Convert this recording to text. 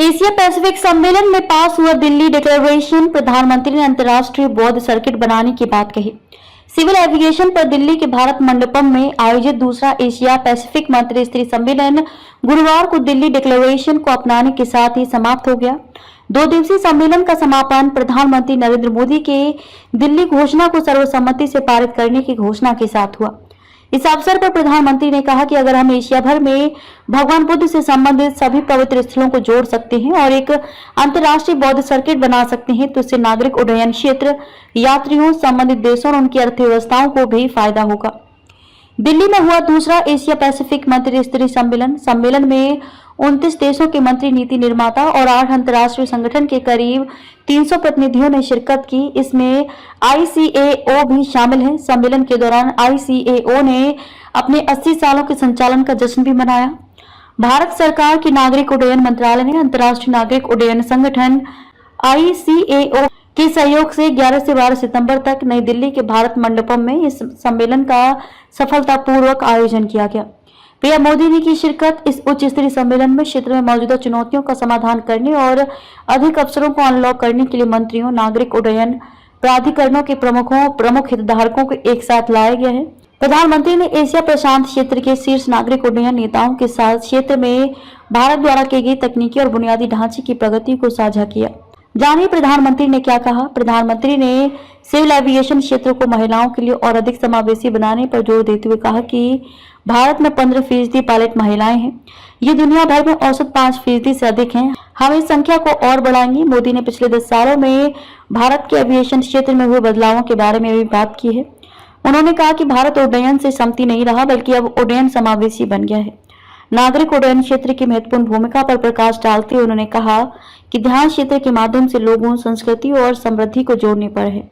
Asia Pacific सम्मेलन में पास हुआ दिल्ली डिक्लेरेशन। प्रधानमंत्री ने अंतर्राष्ट्रीय बौद्ध सर्किट बनाने की बात कही। सिविल एविएशन पर दिल्ली के भारत मंडपम में आयोजित दूसरा एशिया पैसिफिक मंत्री स्तरीय सम्मेलन गुरुवार को दिल्ली डिक्लेरेशन को अपनाने के साथ ही समाप्त हो गया। 2 दिवसीय सम्मेलन का समापन प्रधानमंत्री नरेंद्र मोदी के दिल्ली घोषणा को सर्वसम्मति से पारित करने की घोषणा के साथ हुआ। इस अवसर पर प्रधानमंत्री ने कहा कि अगर हम एशिया भर में भगवान बुद्ध से संबंधित सभी पवित्र स्थलों को जोड़ सकते हैं और एक अंतर्राष्ट्रीय बौद्ध सर्किट बना सकते हैं तो इससे नागरिक उड्डयन क्षेत्र, यात्रियों, संबंधित देशों और उनकी अर्थव्यवस्थाओं को भी फायदा होगा। दिल्ली में हुआ दूसरा एशिया पैसिफिक मंत्री स्तरीय सम्मेलन में 29 देशों के मंत्री, नीति निर्माता और 8 अंतर्राष्ट्रीय संगठन के करीब 300 प्रतिनिधियों ने शिरकत की। इसमें ICAO भी शामिल है। सम्मेलन के दौरान ICAO ने अपने 80 सालों के संचालन का जश्न भी मनाया। भारत सरकार के नागरिक उड्डयन मंत्रालय ने अंतर्राष्ट्रीय नागरिक उड्डयन संगठन ICAO के सहयोग से 11 से 12 सितंबर तक नई दिल्ली के भारत मंडपम में इस सम्मेलन का सफलतापूर्वक आयोजन किया गया। पीएम मोदी ने की शिरकत। इस उच्च स्तरीय सम्मेलन में क्षेत्र में मौजूदा चुनौतियों का समाधान करने और अधिक अवसरों को अनलॉक करने के लिए मंत्रियों, नागरिक उड्डयन प्राधिकरणों के प्रमुख हितधारकों को एक साथ लाया गया है। प्रधानमंत्री ने एशिया प्रशांत क्षेत्र के शीर्ष नागरिक उड्डयन नेताओं के साथ क्षेत्र में भारत द्वारा की गई तकनीकी और बुनियादी ढांचे की प्रगति को साझा किया। जानिए प्रधानमंत्री ने क्या कहा। प्रधानमंत्री ने सिविल एविएशन क्षेत्र को महिलाओं के लिए और अधिक समावेशी बनाने पर जोर देते हुए कहा कि भारत में 15% पायलट महिलाएं हैं। ये दुनिया भर में औसत 5% से अधिक हैं। हम इस संख्या को और बढ़ाएंगे। मोदी ने पिछले 10 सालों में भारत के एविएशन क्षेत्र में हुए बदलावों के बारे में भी बात की है। उन्होंने कहा कि भारत उड्डयन से समती नहीं रहा बल्कि अब उड्डयन समावेशी बन गया है। नागरिक उड्डयन क्षेत्र की महत्वपूर्ण भूमिका पर प्रकाश डालते हुए उन्होंने कहा कि ध्यान क्षेत्र के माध्यम से लोगों, संस्कृति और समृद्धि को जोड़ने पर है।